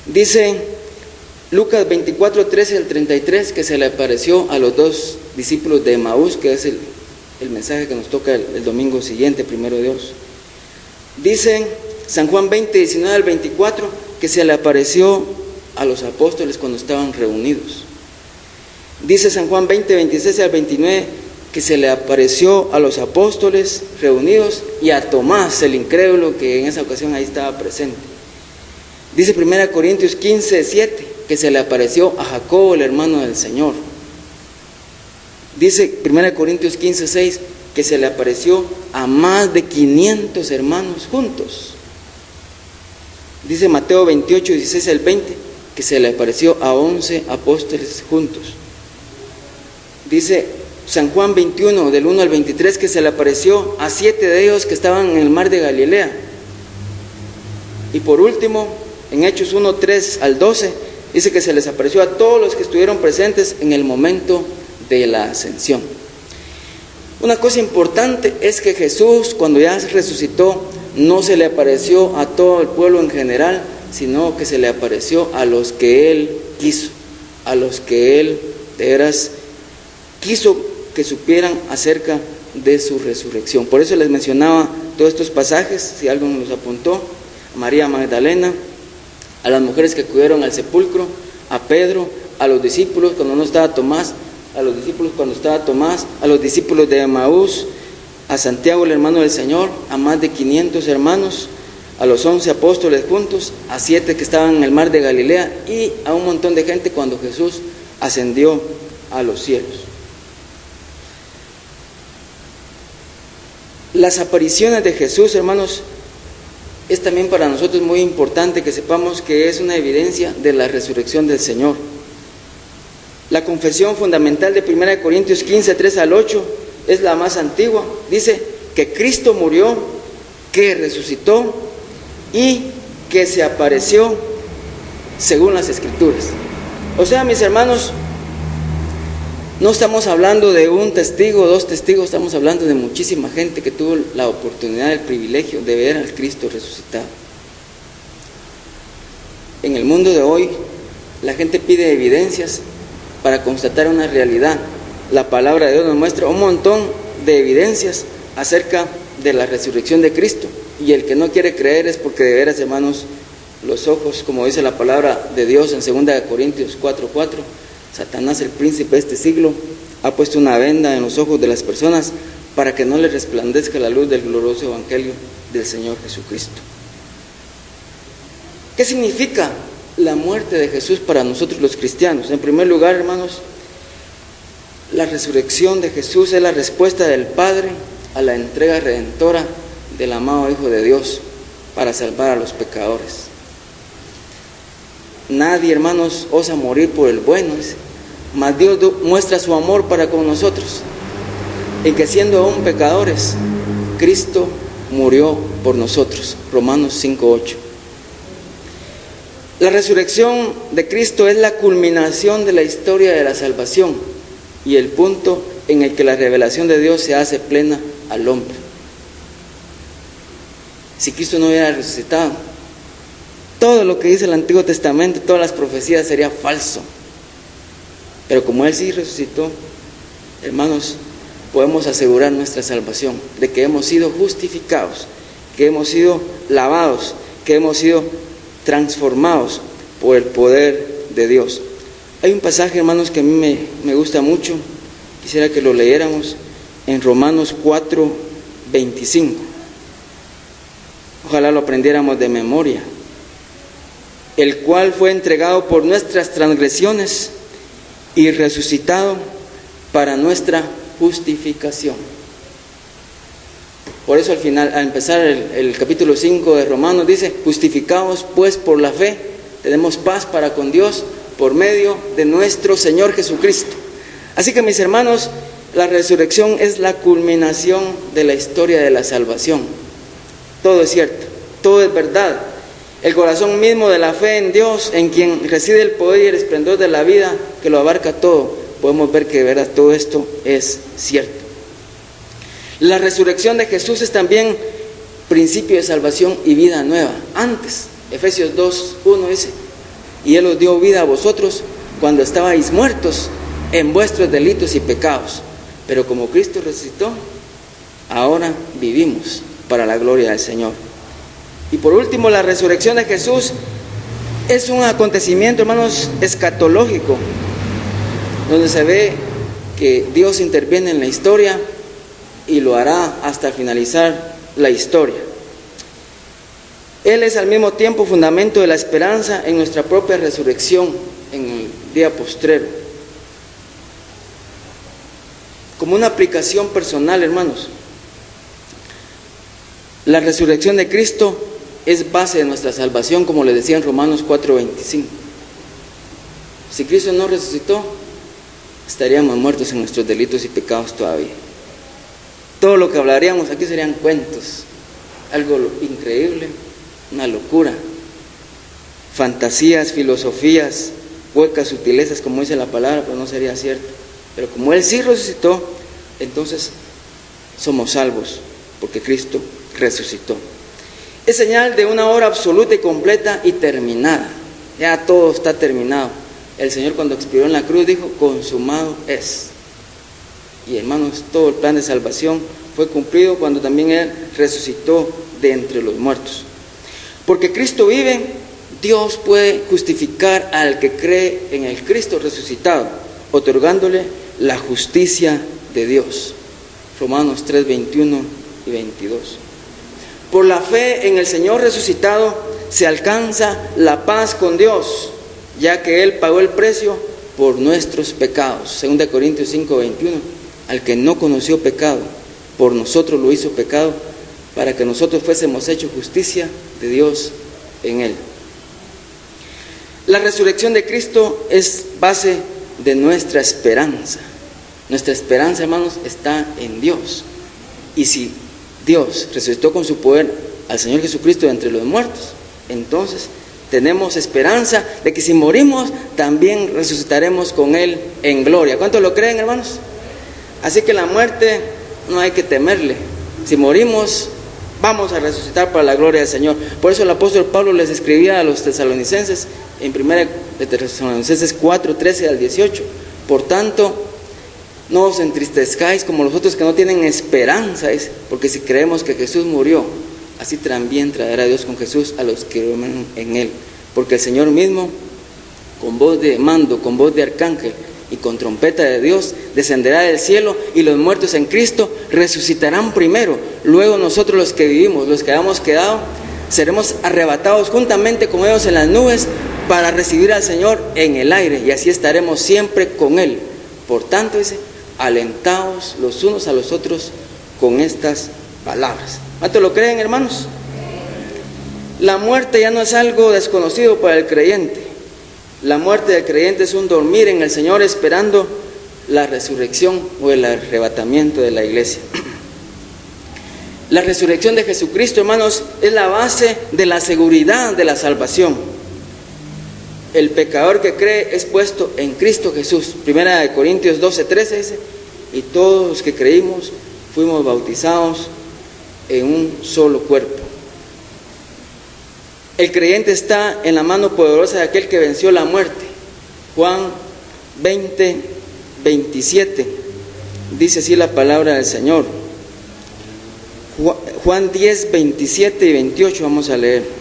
Dice Lucas 24, 13 al 33 que se le apareció a los dos discípulos de Emaús, que es el mensaje que nos toca el domingo siguiente, primero Dios. Dice San Juan 20, 19 al 24 que se le apareció a los apóstoles cuando estaban reunidos. Dice San Juan 20, 26 al 29 que se le apareció a los apóstoles reunidos y a Tomás, el incrédulo, que en esa ocasión ahí estaba presente. Dice 1 Corintios 15, 7 que se le apareció a Jacobo, el hermano del Señor. Dice 1 Corintios 15, 6 que se le apareció a más de 500 hermanos juntos. Dice Mateo 28, 16 al 20 que se le apareció a 11 apóstoles juntos. Dice San Juan 21, del 1 al 23, que se le apareció a 7 de ellos que estaban en el mar de Galilea. Y por último, en Hechos 1, 3 al 12, dice que se les apareció a todos los que estuvieron presentes en el momento de la ascensión. Una cosa importante es que Jesús, cuando ya resucitó, no se le apareció a todo el pueblo en general, sino que se le apareció a los que Él quiso, a los que Él de veras quiso que supieran acerca de su resurrección. Por eso les mencionaba todos estos pasajes, si alguien los apuntó: a María Magdalena, a las mujeres que acudieron al sepulcro, a Pedro, a los discípulos cuando no estaba Tomás, a los discípulos cuando estaba Tomás, a los discípulos de Emaús, a Santiago, el hermano del Señor, a más de 500 hermanos, a los 11 apóstoles juntos, a 7 que estaban en el mar de Galilea y a un montón de gente cuando Jesús ascendió a los cielos. Las apariciones de Jesús, hermanos, es también para nosotros muy importante que sepamos que es una evidencia de la resurrección del Señor. La confesión fundamental de 1 Corintios 15, 3 al 8 es la más antigua. Dice que Cristo murió, que resucitó y que se apareció según las Escrituras. O sea, mis hermanos, no estamos hablando de un testigo, dos testigos, estamos hablando de muchísima gente que tuvo la oportunidad, el privilegio de ver al Cristo resucitado. En el mundo de hoy, la gente pide evidencias para constatar una realidad. La palabra de Dios nos muestra un montón de evidencias acerca de la resurrección de Cristo. Y el que no quiere creer es porque de veras, hermanos, los ojos, como dice la palabra de Dios en 2 Corintios 4:4, Satanás, el príncipe de este siglo, ha puesto una venda en los ojos de las personas para que no les resplandezca la luz del glorioso evangelio del Señor Jesucristo. ¿Qué significa la muerte de Jesús para nosotros los cristianos? En primer lugar, hermanos, la resurrección de Jesús es la respuesta del Padre a la entrega redentora del amado Hijo de Dios para salvar a los pecadores. Nadie, hermanos, osa morir por el bueno, mas Dios muestra su amor para con nosotros, en que siendo aún pecadores, Cristo murió por nosotros. Romanos 5:8. La resurrección de Cristo es la culminación de la historia de la salvación y el punto en el que la revelación de Dios se hace plena al hombre. Si Cristo no hubiera resucitado, todo lo que dice el Antiguo Testamento, todas las profecías, sería falso. Pero como Él sí resucitó, hermanos, podemos asegurar nuestra salvación, de que hemos sido justificados, que hemos sido lavados, que hemos sido transformados por el poder de Dios. Hay un pasaje, hermanos, que a mí me gusta mucho, quisiera que lo leyéramos, en Romanos 4:25. Ojalá lo aprendiéramos de memoria. El cual fue entregado por nuestras transgresiones y resucitado para nuestra justificación. Por eso al final, al empezar el capítulo 5 de Romanos, dice: justificados pues por la fe, tenemos paz para con Dios por medio de nuestro Señor Jesucristo. Así que, mis hermanos, la resurrección es la culminación de la historia de la salvación. Todo es cierto, todo es verdad. El corazón mismo de la fe en Dios, en quien reside el poder y el esplendor de la vida, que lo abarca todo, podemos ver que de verdad todo esto es cierto. La resurrección de Jesús es también principio de salvación y vida nueva. Antes, Efesios 2:1 dice: y Él os dio vida a vosotros cuando estabais muertos en vuestros delitos y pecados. Pero como Cristo resucitó, ahora vivimos para la gloria del Señor. Y por último, la resurrección de Jesús es un acontecimiento, hermanos, escatológico, donde se ve que Dios interviene en la historia y lo hará hasta finalizar la historia. Él es al mismo tiempo fundamento de la esperanza en nuestra propia resurrección en el día postrero. Como una aplicación personal, hermanos, la resurrección de Cristo es base de nuestra salvación, como le decía en Romanos 4:25. Si Cristo no resucitó, estaríamos muertos en nuestros delitos y pecados todavía. Todo lo que hablaríamos aquí serían cuentos, algo increíble, una locura, fantasías, filosofías, huecas sutilezas, como dice la palabra, pero no sería cierto. Pero como Él sí resucitó, entonces somos salvos, porque Cristo resucitó. Es señal de una obra absoluta y completa y terminada. Ya todo está terminado. El Señor, cuando expiró en la cruz, dijo: consumado es. Y hermanos, todo el plan de salvación fue cumplido cuando también Él resucitó de entre los muertos. Porque Cristo vive, Dios puede justificar al que cree en el Cristo resucitado, otorgándole la justicia de Dios. Romanos 3:21 y 22. Por la fe en el Señor resucitado se alcanza la paz con Dios, ya que Él pagó el precio por nuestros pecados. 2 Corintios 5:21. Al que no conoció pecado, por nosotros lo hizo pecado, para que nosotros fuésemos hechos justicia de Dios en Él. La resurrección de Cristo es base de nuestra esperanza. Nuestra esperanza, hermanos, está en Dios. Y si Dios resucitó con su poder al Señor Jesucristo de entre los muertos, entonces tenemos esperanza de que si morimos, también resucitaremos con Él en gloria. ¿Cuántos lo creen, hermanos? Así que la muerte no hay que temerle. Si morimos, vamos a resucitar para la gloria del Señor. Por eso el apóstol Pablo les escribía a los tesalonicenses en 1 Tesalonicenses 4:13 al 18: por tanto, no os entristezcáis como los otros que no tienen esperanza, porque si creemos que Jesús murió, así también traerá Dios con Jesús a los que duermen en Él. Porque el Señor mismo, con voz de mando, con voz de arcángel y con trompeta de Dios, descenderá del cielo, y los muertos en Cristo resucitarán primero. Luego nosotros, los que vivimos, los que hayamos quedado, seremos arrebatados juntamente con ellos en las nubes para recibir al Señor en el aire, y así estaremos siempre con Él. Por tanto, dice: alentaos los unos a los otros con estas palabras. ¿Cuánto lo creen, hermanos? La muerte ya no es algo desconocido para el creyente. La muerte del creyente es un dormir en el Señor, esperando la resurrección o el arrebatamiento de la iglesia. La resurrección de Jesucristo, hermanos, es la base de la seguridad de la salvación. El pecador que cree es puesto en Cristo Jesús. 1 Corintios 12:13 dice: y todos los que creímos fuimos bautizados en un solo cuerpo. El creyente está en la mano poderosa de aquel que venció la muerte. Juan 20:27 dice así la palabra del Señor. Juan 10:27 y 28 vamos a leer.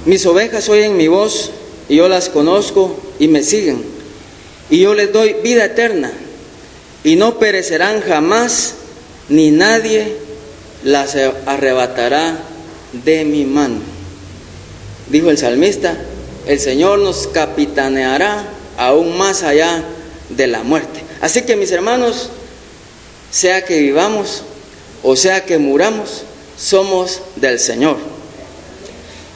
Mis ovejas oyen mi voz, y yo las conozco y me siguen, y yo les doy vida eterna, y no perecerán jamás, ni nadie las arrebatará de mi mano. Dijo el salmista: el Señor nos capitaneará aún más allá de la muerte. Así que, mis hermanos, sea que vivamos o sea que muramos, somos del Señor.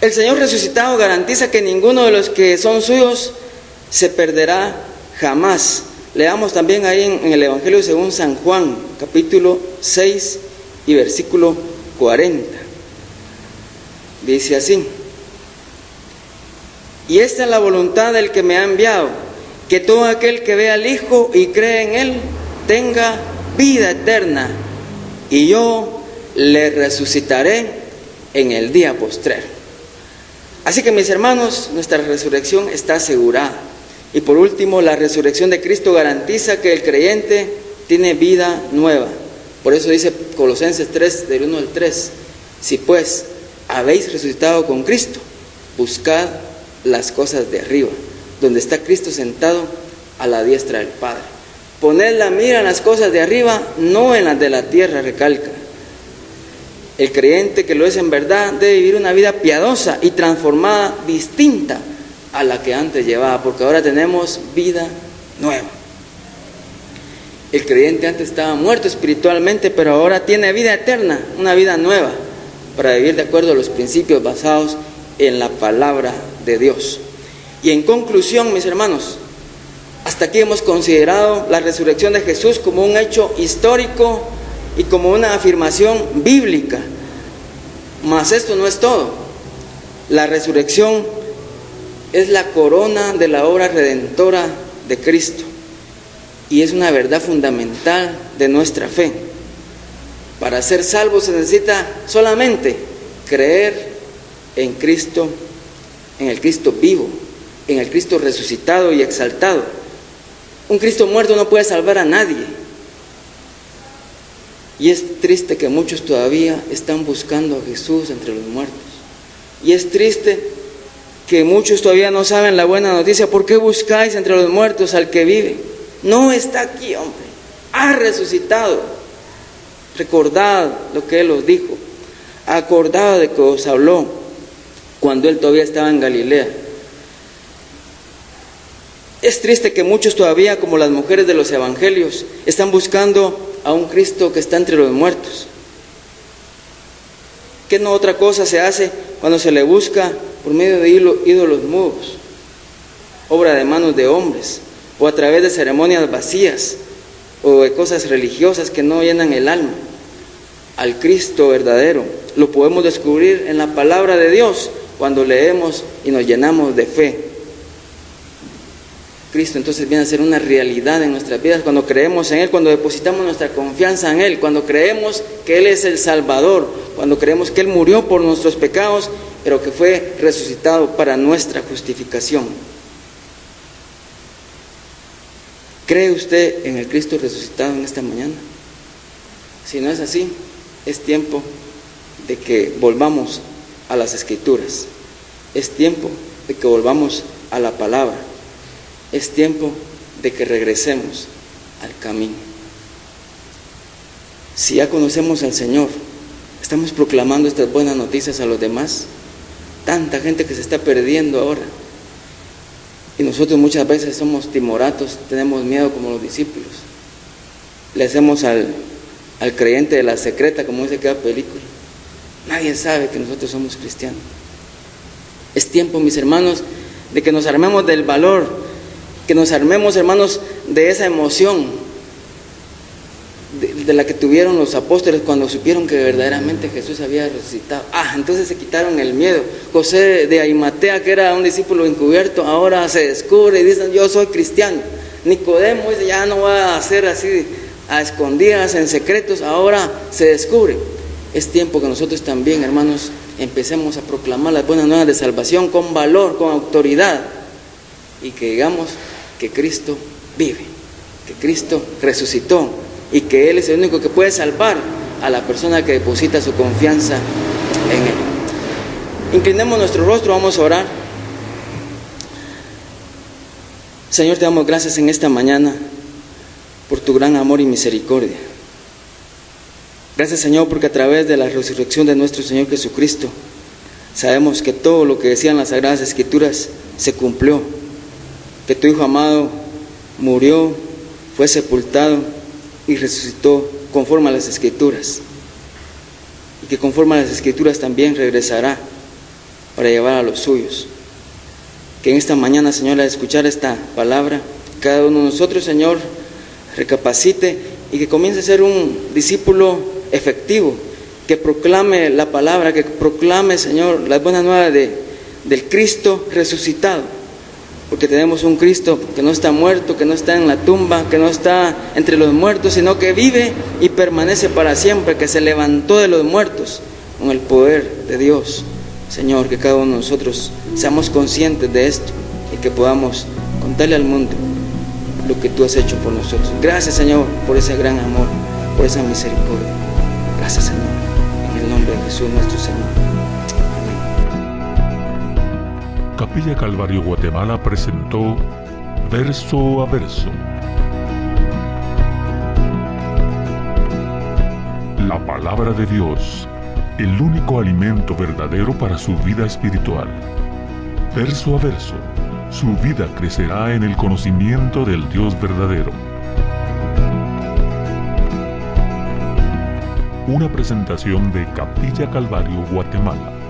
El Señor resucitado garantiza que ninguno de los que son suyos se perderá jamás. Leamos también ahí en el Evangelio según San Juan, capítulo 6 y versículo 40. Dice así: y esta es la voluntad del que me ha enviado, que todo aquel que vea al Hijo y cree en Él tenga vida eterna, y yo le resucitaré en el día postrero. Así que, mis hermanos, nuestra resurrección está asegurada. Y por último, la resurrección de Cristo garantiza que el creyente tiene vida nueva. Por eso dice Colosenses 3, del 1 al 3, si pues habéis resucitado con Cristo, buscad las cosas de arriba, donde está Cristo sentado a la diestra del Padre. Poned la mira en las cosas de arriba, no en las de la tierra, recalca. El creyente que lo es en verdad debe vivir una vida piadosa y transformada, distinta a la que antes llevaba, porque ahora tenemos vida nueva. El creyente antes estaba muerto espiritualmente, pero ahora tiene vida eterna, una vida nueva, para vivir de acuerdo a los principios basados en la palabra de Dios. Y en conclusión, mis hermanos, hasta aquí hemos considerado la resurrección de Jesús como un hecho histórico y como una afirmación bíblica. Mas esto no es todo. La resurrección es la corona de la obra redentora de Cristo y es una verdad fundamental de nuestra fe. Para ser salvo se necesita solamente creer en Cristo, en el Cristo vivo, en el Cristo resucitado y exaltado. Un Cristo muerto no puede salvar a nadie. Y es triste que muchos todavía están buscando a Jesús entre los muertos. Y es triste que muchos todavía no saben la buena noticia. ¿Por qué buscáis entre los muertos al que vive? No está aquí, hombre. Ha resucitado. Recordad lo que Él os dijo. Acordad de que os habló cuando Él todavía estaba en Galilea. Es triste que muchos todavía, como las mujeres de los evangelios, están buscando a un Cristo que está entre los muertos. ¿Qué no otra cosa se hace cuando se le busca por medio de ídolos mudos, obra de manos de hombres, o a través de ceremonias vacías, o de cosas religiosas que no llenan el alma? Al Cristo verdadero lo podemos descubrir en la palabra de Dios cuando leemos y nos llenamos de fe. Cristo entonces viene a ser una realidad en nuestras vidas cuando creemos en Él, cuando depositamos nuestra confianza en Él, cuando creemos que Él es el Salvador, cuando creemos que Él murió por nuestros pecados, pero que fue resucitado para nuestra justificación. ¿Cree usted en el Cristo resucitado en esta mañana? Si no es así, es tiempo de que volvamos a las Escrituras. Es tiempo de que volvamos a la palabra. Es tiempo de que regresemos al camino. Si ya conocemos al Señor, estamos proclamando estas buenas noticias a los demás. Tanta gente que se está perdiendo ahora. Y nosotros muchas veces somos timoratos, tenemos miedo como los discípulos. Le hacemos al creyente de la secreta, como dice cada película. Nadie sabe que nosotros somos cristianos. Es tiempo, mis hermanos, de que nos armemos del valor, que nos armemos, hermanos, de esa emoción de la que tuvieron los apóstoles cuando supieron que verdaderamente Jesús había resucitado. Entonces se quitaron el miedo. José de Arimatea, que era un discípulo encubierto, ahora se descubre y dicen: yo soy cristiano. Nicodemo dice: ya no voy a hacer así a escondidas, en secretos. Ahora se descubre. Es tiempo que nosotros también, hermanos, empecemos a proclamar las buenas nuevas de salvación con valor, con autoridad, y que digamos que Cristo vive, que Cristo resucitó y que Él es el único que puede salvar a la persona que deposita su confianza en Él. Inclinemos nuestro rostro, vamos a orar. Señor, te damos gracias en esta mañana por tu gran amor y misericordia. Gracias, Señor, porque a través de la resurrección de nuestro Señor Jesucristo sabemos que todo lo que decían las Sagradas Escrituras se cumplió, que tu Hijo amado murió, fue sepultado y resucitó conforme a las Escrituras. y que conforme a las Escrituras también regresará para llevar a los suyos. Que en esta mañana, Señor, al escuchar esta palabra, cada uno de nosotros, Señor, recapacite y que comience a ser un discípulo efectivo, que proclame la palabra, que proclame, Señor, las buenas nuevas del Cristo resucitado, porque tenemos un Cristo que no está muerto, que no está en la tumba, que no está entre los muertos, sino que vive y permanece para siempre, que se levantó de los muertos con el poder de Dios. Señor, que cada uno de nosotros seamos conscientes de esto y que podamos contarle al mundo lo que tú has hecho por nosotros. Gracias, Señor, por ese gran amor, por esa misericordia. Gracias, Señor, en el nombre de Jesús nuestro Señor. Amén. Capilla Calvario Guatemala presentó Verso a Verso. La palabra de Dios, el único alimento verdadero para su vida espiritual. Verso a verso, su vida crecerá en el conocimiento del Dios verdadero. Una presentación de Capilla Calvario Guatemala.